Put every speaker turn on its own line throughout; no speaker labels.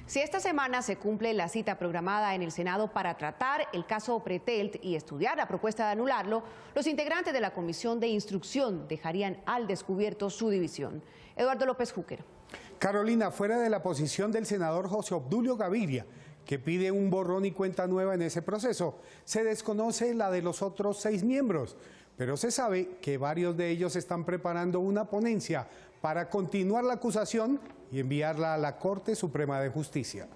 Si esta semana se cumple la cita programada en el Senado para tratar el caso Pretelt y estudiar la propuesta de anularlo, los integrantes de la Comisión de Instrucción dejarían al descubierto su división. Eduardo López Júquero.
Carolina, fuera de la posición del senador José Obdulio Gaviria, que pide un borrón y cuenta nueva en ese proceso, se desconoce la de los otros 6 miembros, pero se sabe que varios de ellos están preparando una ponencia para continuar la acusación y enviarla a la Corte Suprema de Justicia.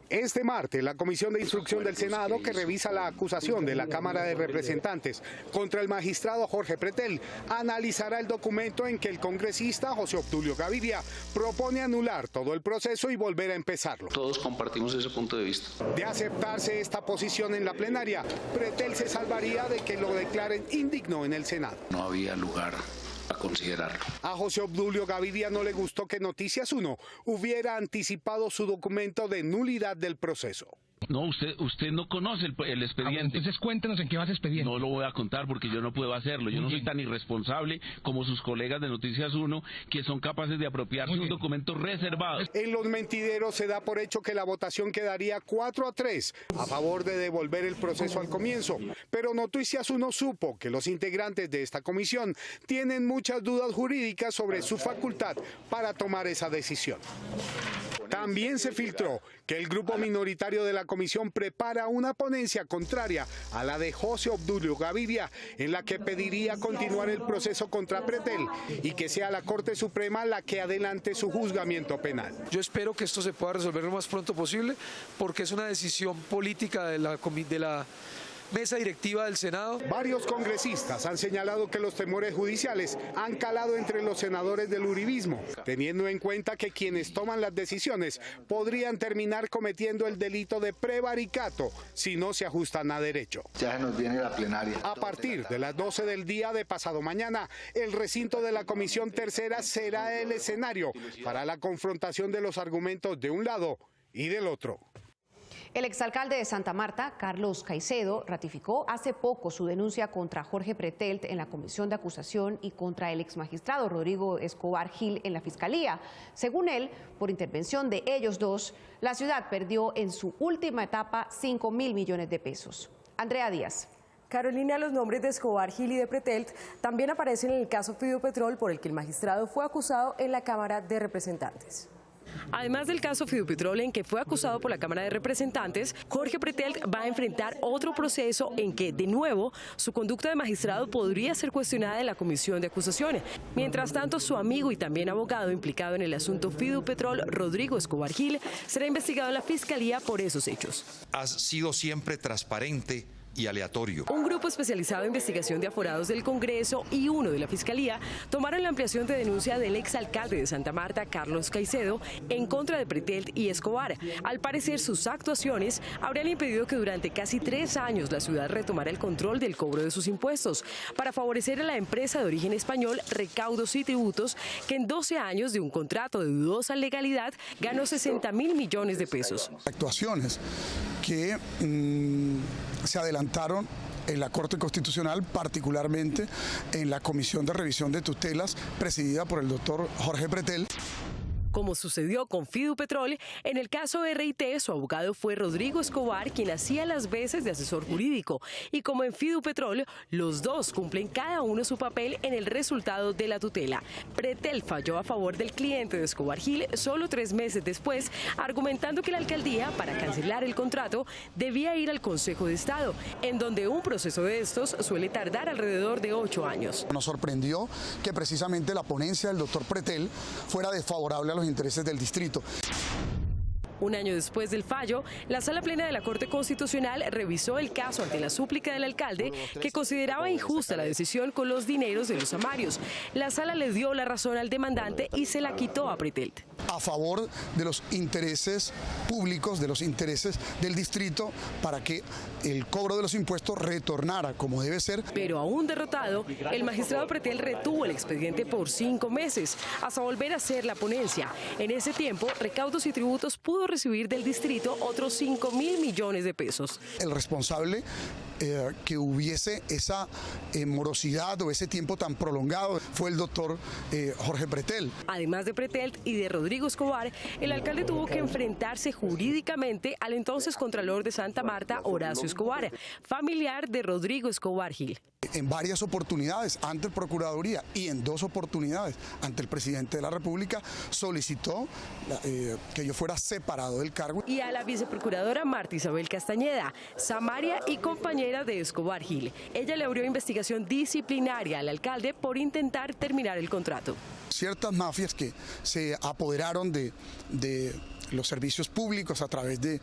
Este martes, la Comisión de Instrucción del Senado, que revisa la acusación de la Cámara de Representantes contra el magistrado Jorge Pretelt, analizará el documento en que el congresista José Obdulio Gaviria propone anular todo el proceso y volver a empezarlo.
Todos compartimos ese punto de vista.
De aceptarse esta posición en la plenaria, Pretelt se salvaría de que lo declaren indigno en el Senado.
No había lugar a considerarlo.
A José Obdulio Gaviria no le gustó que Noticias 1 hubiera anticipado su documento de nulidad del proceso.
No, usted no conoce el expediente.
Entonces cuéntenos en qué va ese expediente.
No lo voy a contar porque yo no puedo hacerlo. Yo no soy tan irresponsable como sus colegas de Noticias 1 que son capaces de apropiarse de un documento reservado.
En los mentideros se da por hecho que la votación quedaría 4-3 a favor de devolver el proceso al comienzo. Pero Noticias 1 supo que los integrantes de esta comisión tienen muchas dudas jurídicas sobre su facultad para tomar esa decisión. También se filtró que el grupo minoritario de la comisión prepara una ponencia contraria a la de José Obdulio Gaviria, en la que pediría continuar el proceso contra Pretelt y que sea la Corte Suprema la que adelante su juzgamiento penal.
Yo espero que esto se pueda resolver lo más pronto posible, porque es una decisión política de la mesa directiva del Senado.
Varios congresistas han señalado que los temores judiciales han calado entre los senadores del uribismo, teniendo en cuenta que quienes toman las decisiones podrían terminar cometiendo el delito de prevaricato si no se ajustan a derecho.
Ya se nos viene la plenaria.
A partir de las 12 del día de pasado mañana, el recinto de la Comisión Tercera será el escenario para la confrontación de los argumentos de un lado y del otro.
El exalcalde de Santa Marta, Carlos Caicedo, ratificó hace poco su denuncia contra Jorge Pretelt en la comisión de acusación y contra el exmagistrado Rodrigo Escobar Gil en la Fiscalía. Según él, por intervención de ellos dos, la ciudad perdió en su última etapa 5.000 millones de pesos. Andrea Díaz.
Carolina, los nombres de Escobar Gil y de Pretelt también aparecen en el caso Fidupetrol, por el que el magistrado fue acusado en la Cámara de Representantes.
Además del caso Fidupetrol, en que fue acusado por la Cámara de Representantes, Jorge Pretelt va a enfrentar otro proceso en que, de nuevo, su conducta de magistrado podría ser cuestionada en la comisión de acusaciones. Mientras tanto, su amigo y también abogado implicado en el asunto Fidupetrol, Rodrigo Escobar Gil, será investigado en la Fiscalía por esos hechos.
Has sido siempre transparente y aleatorio.
Un grupo especializado en investigación de aforados del Congreso y uno de la Fiscalía tomaron la ampliación de denuncia del exalcalde de Santa Marta, Carlos Caicedo, en contra de Pretelt y Escobar. Al parecer, sus actuaciones habrían impedido que durante casi 3 años la ciudad retomara el control del cobro de sus impuestos, para favorecer a la empresa de origen español Recaudos y Tributos, que en 12 años de un contrato de dudosa legalidad ganó 60.000 millones de pesos.
Actuaciones que se adelantaron en la Corte Constitucional, particularmente en la Comisión de Revisión de Tutelas, presidida por el doctor Jorge Pretelt.
Como sucedió con Fidupetrol, en el caso RIT, su abogado fue Rodrigo Escobar, quien hacía las veces de asesor jurídico. Y como en Fidupetrol, los dos cumplen cada uno su papel en el resultado de la tutela. Pretelt falló a favor del cliente de Escobar Gil solo 3 meses después, argumentando que la alcaldía, para cancelar el contrato, debía ir al Consejo de Estado, en donde un proceso de estos suele tardar alrededor de 8 años.
Nos sorprendió que precisamente la ponencia del doctor Pretelt fuera desfavorable a los intereses del distrito.
Un año después del fallo, la Sala Plena de la Corte Constitucional revisó el caso ante la súplica del alcalde, que consideraba injusta la decisión con los dineros de los amarios. La Sala le dio la razón al demandante y se la quitó a Pretelt.
A favor de los intereses públicos, de los intereses del distrito, para que el cobro de los impuestos retornara como debe ser.
Pero aún derrotado, el magistrado Pretelt retuvo el expediente por 5 meses, hasta volver a hacer la ponencia. En ese tiempo, Recaudos y Tributos pudo pudo recibir del distrito otros 5.000 millones de pesos.
El responsable que hubiese esa morosidad o ese tiempo tan prolongado fue el doctor Jorge Pretel.
Además de Pretelt y de Rodrigo Escobar, el alcalde tuvo que enfrentarse jurídicamente al entonces contralor de Santa Marta, Horacio Escobar, familiar de Rodrigo Escobar Gil.
En varias oportunidades ante Procuraduría y en 2 oportunidades ante el presidente de la República solicitó que yo fuera separado del cargo.
Y a la viceprocuradora Marta Isabel Castañeda, samaria y compañera de Escobar Gil. Ella le abrió investigación disciplinaria al alcalde por intentar terminar el contrato.
Ciertas mafias que se apoderaron de los servicios públicos a través de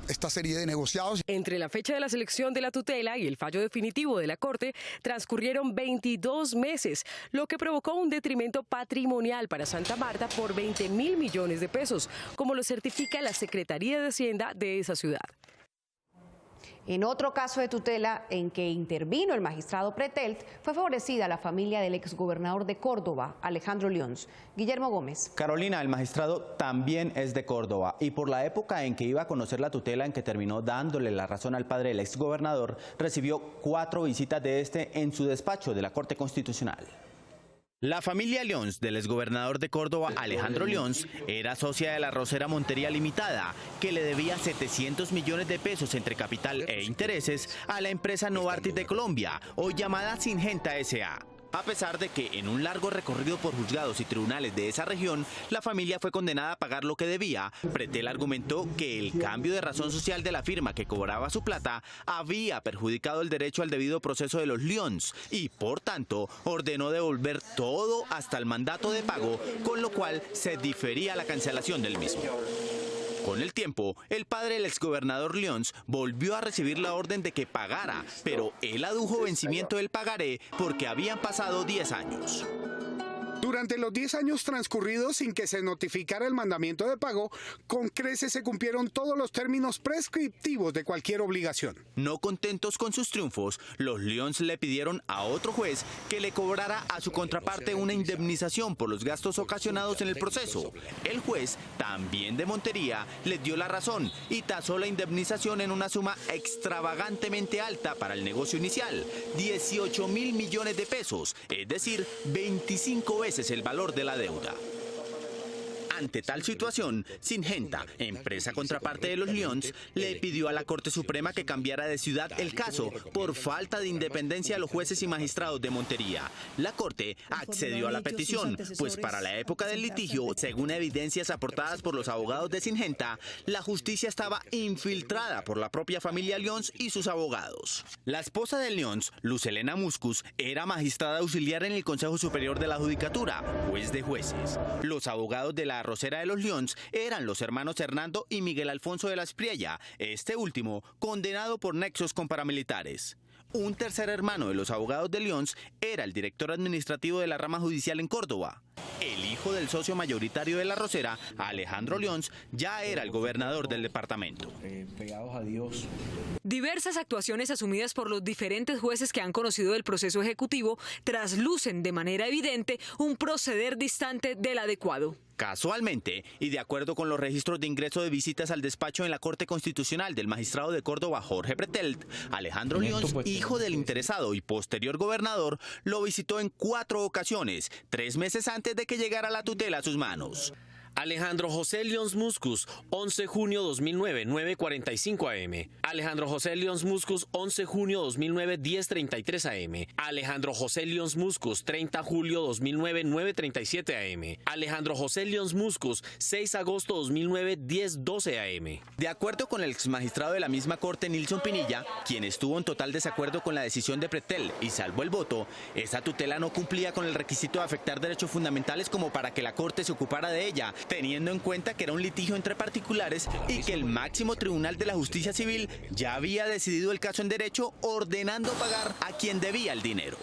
esta serie de negociados.
Entre la fecha de la selección de la tutela y el fallo definitivo de la Corte transcurrieron 22 meses, lo que provocó un detrimento patrimonial para Santa Marta por 20.000 millones de pesos, como lo certifica la Secretaría de Hacienda de esa ciudad.
En otro caso de tutela en que intervino el magistrado Pretelt, fue favorecida la familia del exgobernador de Córdoba, Alejandro Lyons. Guillermo Gómez.
Carolina, el magistrado también es de Córdoba y por la época en que iba a conocer la tutela en que terminó dándole la razón al padre del exgobernador, recibió 4 visitas de este en su despacho de la Corte Constitucional. La familia Lyons del exgobernador de Córdoba, Alejandro Lyons, era socia de la Arrocera Montería Limitada, que le debía 700 millones de pesos entre capital e intereses a la empresa Novartis de Colombia, hoy llamada Syngenta S.A. A pesar de que en un largo recorrido por juzgados y tribunales de esa región, la familia fue condenada a pagar lo que debía, Pretel argumentó que el cambio de razón social de la firma que cobraba su plata había perjudicado el derecho al debido proceso de los Lyons y, por tanto, ordenó devolver todo hasta el mandato de pago, con lo cual se difería la cancelación del mismo. Con el tiempo, el padre del exgobernador Lyons volvió a recibir la orden de que pagara, pero él adujo vencimiento del pagaré porque habían pasado 10 años.
Durante los 10 años transcurridos sin que se notificara el mandamiento de pago, con creces se cumplieron todos los términos prescriptivos de cualquier obligación.
No contentos con sus triunfos, los Lyons le pidieron a otro juez que le cobrara a su contraparte una indemnización por los gastos ocasionados en el proceso. El juez, también de Montería, les dio la razón y tasó la indemnización en una suma extravagantemente alta para el negocio inicial, 18.000 millones de pesos, es decir, 25 veces el valor de la deuda. Ante tal situación, Syngenta, empresa contraparte de los Lyons, le pidió a la Corte Suprema que cambiara de ciudad el caso por falta de independencia de los jueces y magistrados de Montería. La Corte accedió a la petición, pues para la época del litigio, según evidencias aportadas por los abogados de Syngenta, la justicia estaba infiltrada por la propia familia Lyons y sus abogados. La esposa de Lyons, Luz Helena Muscus, era magistrada auxiliar en el Consejo Superior de la Judicatura, juez de jueces. Los abogados de la Arrocera de los Lyons eran los hermanos Hernando y Miguel Alfonso de la Espriella, este último condenado por nexos con paramilitares. Un tercer hermano de los abogados de Lyons era el director administrativo de la rama judicial en Córdoba. El hijo del socio mayoritario de la Arrocera, Alejandro Lyons, ya era el gobernador del departamento.
Pegados a Dios.
Diversas actuaciones asumidas por los diferentes jueces que han conocido el proceso ejecutivo traslucen de manera evidente un proceder distante del adecuado.
Casualmente, y de acuerdo con los registros de ingreso de visitas al despacho en la Corte Constitucional del magistrado de Córdoba, Jorge Pretelt, Alejandro Lyons, hijo del interesado y posterior gobernador, lo visitó en 4 ocasiones, 3 meses antes de que llegara la tutela a sus manos.
Alejandro José Lyons Muscus, 11 junio 2009, 9:45 am. Alejandro José Lyons Muscus, 11 junio 2009, 10:33 am. Alejandro José Lyons Muscus, 30 julio 2009, 9:37 am. Alejandro José Lyons Muscus, 6 agosto 2009, 10:12 am.
De acuerdo con el exmagistrado de la misma corte, Nilson Pinilla, quien estuvo en total desacuerdo con la decisión de Pretel y salvó el voto, esa tutela no cumplía con el requisito de afectar derechos fundamentales como para que la corte se ocupara de ella, teniendo en cuenta que era un litigio entre particulares y que el máximo tribunal de la justicia civil ya había decidido el caso en derecho, ordenando pagar a quien debía el dinero.